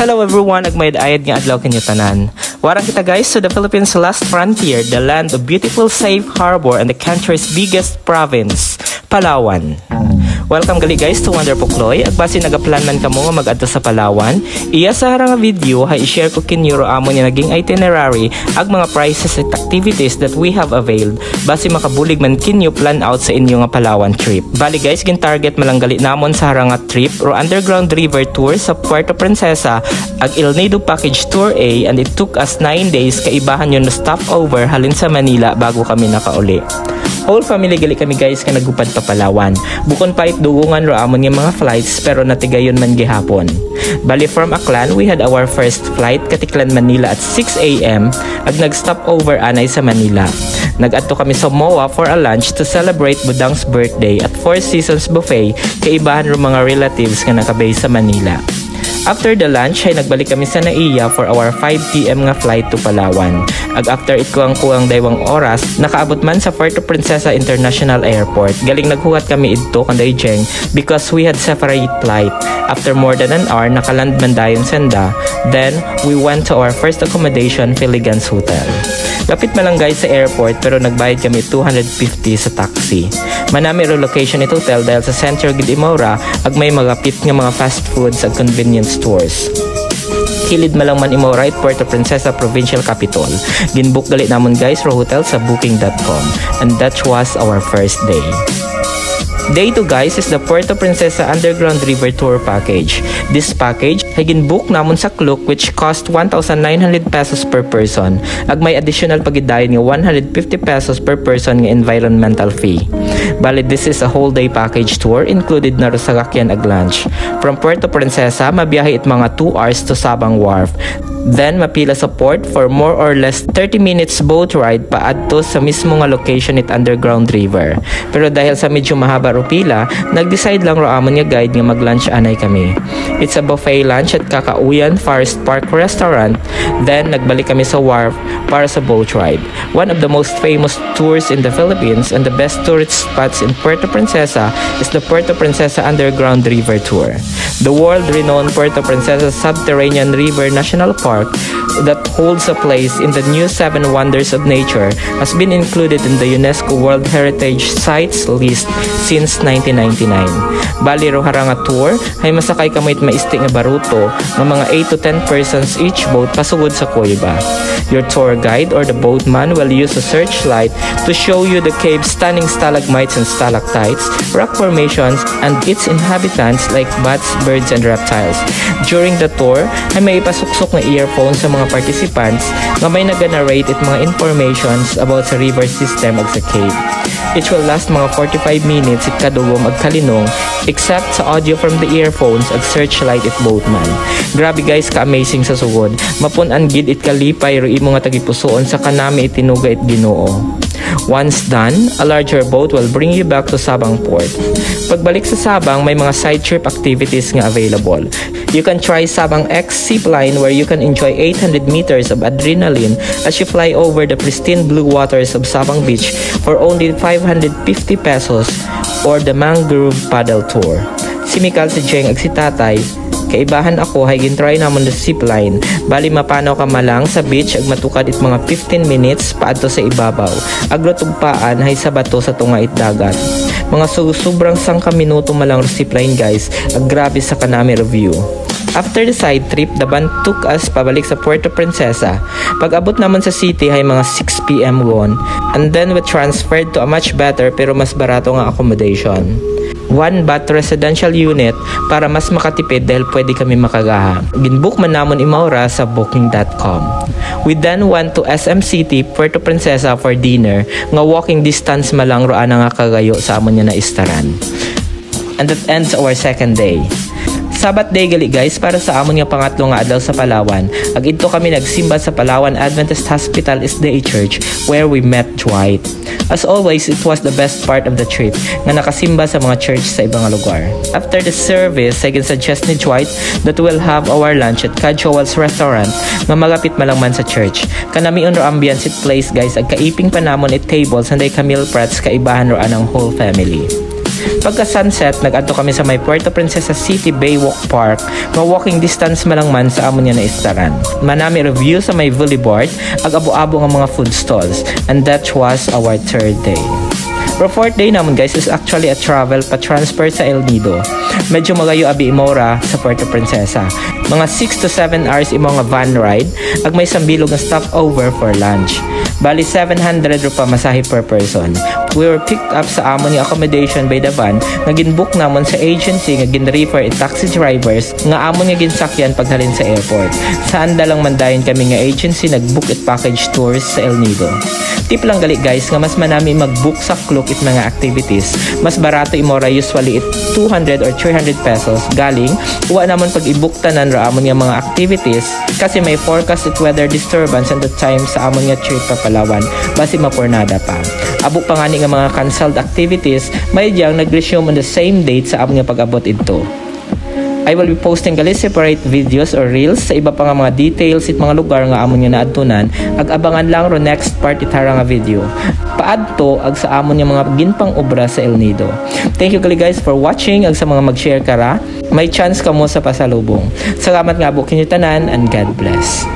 Hello everyone, agmayad ayad nga adlaw kanyo tanan. Warang kita guys to the Philippines' last frontier, the land of beautiful safe harbor and the country's biggest province, Palawan. Welcome gali guys to Wonder Pukloy. Agbasi nagaplan man kamo nga mag-adto sa Palawan. Iya sa harang video hay i-share ko kinyo amon nga naging itinerary ag mga prices at activities that we have availed basi makabulig man kinyo plan out sa inyo nga Palawan trip. Bali guys, gin target malanggali namon sa harang nga trip or underground river tour sa Puerto Princesa ag El Nido package tour A, and it took us 9 days kaibahan yun na stopover halin sa Manila bago kami nakauli. Whole family gali kami guys ka nagupad pa Palawan. Bukon pa dugungan ro amon nga mga flights pero natigayon man gihapon. Bali from Aklan, we had our first flight katiklan Manila at 6 AM ag nag-stop over anay sa Manila. Nag-adto kami sa MOA for a lunch to celebrate Budang's birthday at Four Seasons Buffet kaibahan ro mga relatives nga nakabase sa Manila. After the lunch, ay nagbalik kami sa Naiya for our 5 PM nga flight to Palawan. Ag after it kuang daywang oras, nakaabot man sa Puerto Princesa International Airport. Galing naghuhat kami idto kanday jeng because we had separate flight. After more than an hour, nakaland man dayon senda. Then, we went to our first accommodation, Filigans Hotel. Lapit man lang guys sa airport pero nagbayad kami 250 sa taxi. Manami ro location ito hotel dahil sa center gid Imora ag may magapit nga mga fast foods ag convenience stores. Kilid malang man Imora at Puerto Princesa Provincial Capital. Ginbook gali namon guys ro hotel sa booking.com, and that was our first day. Day 2 guys is the Puerto Princesa Underground River Tour package. This package ay ginbook namon sa Klook which cost 1,900 pesos per person. Ag may additional pagidayon nga 150 pesos per person nga environmental fee. Bali this is a whole day package tour included na ro sasakyan ag lunch. From Puerto Princesa, mabiyahe it mga 2 hours to Sabang Wharf. Then mapila sa port for more or less 30 minutes boat ride paadto sa mismo nga location it underground river. Pero dahil sa medyo mahaba ro pila, nag-decide lang ro amon nga guide nga mag-lunch anay kami. It's a buffet lunch at Kakauyan Forest Park Restaurant. Then nagbalik kami sa wharf para sa boat ride. One of the most famous tours in the Philippines and the best tourist spots in Puerto Princesa is the Puerto Princesa Underground River Tour. The world-renowned Puerto Princesa Subterranean River National Park that holds a place in the new 7 Wonders of Nature has been included in the UNESCO World Heritage Sites list since 1999. Bali ro harang nga tour ay masakay kamay maisti nga baruto ng mga 8 to 10 persons each boat pasugod sa kuweba. Your tour guide or the boatman will use a searchlight to show you the cave's stunning stalagmites and stalactites, rock formations, and its inhabitants like bats, birds, and reptiles. During the tour ay may ipasuksok na earphones sa mga participants nga may naga-narrate it mga informations about sa river system ag sa cave. It will last mga 45 minutes it kadugom ag kalinong except sa audio from the earphones ag searchlight it boatman. Grabe guys, ka-amazing sa sugod. Mapun-an gid it kalipay ro imo nga tagipusoon sa kanami itinuga it Ginoo. Once done, a larger boat will bring you back to Sabang Port. Pagbalik sa Sabang, may mga side trip activities nga available. You can try Sabang X zipline where you can enjoy 800 meters of adrenaline as you fly over the pristine blue waters of Sabang Beach for only 550 pesos, or the mangrove paddle tour. Si Mikal, si Jeng ag si Tatay kaibahan ako hay gintry namon the zipline. Bali mapanaw ka malang sa beach ag matukad it mga 15 minutes paadto sa ibabaw. Agro tugpaan hay sa bato sa tunga it dagat. Mga sobrang sangka minuto malang zipline guys. Ag grabe sa kanami review. After the side trip, the band took us pabalik sa Puerto Princesa. Pag-abot naman sa city ay mga 6 PM gone, and then we transferred to a much better pero mas barato nga accommodation. 1 baht residential unit para mas makatipid dahil pwede kami makagaha. Ginbook man namon Imora sa booking.com. We then went to SM City, Puerto Princesa for dinner. Nga walking distance malang ro ana nga kagayo sa amon nga naistaran. And that ends our second day. Sabat day gali guys para sa amon nga pangatlo nga adlaw sa Palawan. Ag idto kami nagsimba sa Palawan Adventist Hospital SDA Church where we met Dwight. As always, it was the best part of the trip nga nakasimba sa mga church sa ibang lugar. After the service, I can suggest ni Dwight that we'll have our lunch at Casual's Restaurant nga malapit malang man sa church. Kanami ro ambience it place guys ag kaiping pa namon it tables handay ka meal prats kaibahan ro anang whole family. Pagka sunset, nag-adto kami sa may Puerto Princesa City Baywalk Park, nga walking distance man lang man sa amon niya na istaran. Manami review sa may boulevard, ag abo-abo nga mga food stalls, and that was our third day. Pero fourth day naman guys is actually a travel pa-transfer sa El Nido. Medyo magayo abi imora sa Puerto Princesa. Mga 6 to 7 hours imo nga van ride, ag may sambilog nga stopover for lunch. Bali 700 rupa masahe per person. We were picked up sa amon nga accommodation by the van nga ginbook namon sa agency nga ginrefer it taxi drivers nga amon nga ginsakyan paghalin sa airport. Saan dalang mandayon kami nga agency nagbook it package tours sa El Nido. Tip lang gali guys nga mas manami magbook sa Klook it mga activities. Mas barato imora usually it 200 or 300 pesos galing uwa namon pag i-book tanan ra amon nga mga activities kasi may forecast it weather disturbance and the time sa amon nga trip pa Palawan basi mapornada pa. Abo pa nga ni nga mga cancelled activities may diyang nag-resume on the same date sa amon nga pag-abot ito. I will be posting gali separate videos or reels sa iba pa nga mga details it mga lugar nga amon nga naadtunan ag abangan lang ro next part itara nga video. Paadto ag sa amon nga mga ginpang obra sa El Nido. Thank you gali guys for watching ag sa mga mag-share kara. May chance kamo sa pasalubong. Salamat nga abo kinyo tanan and God bless.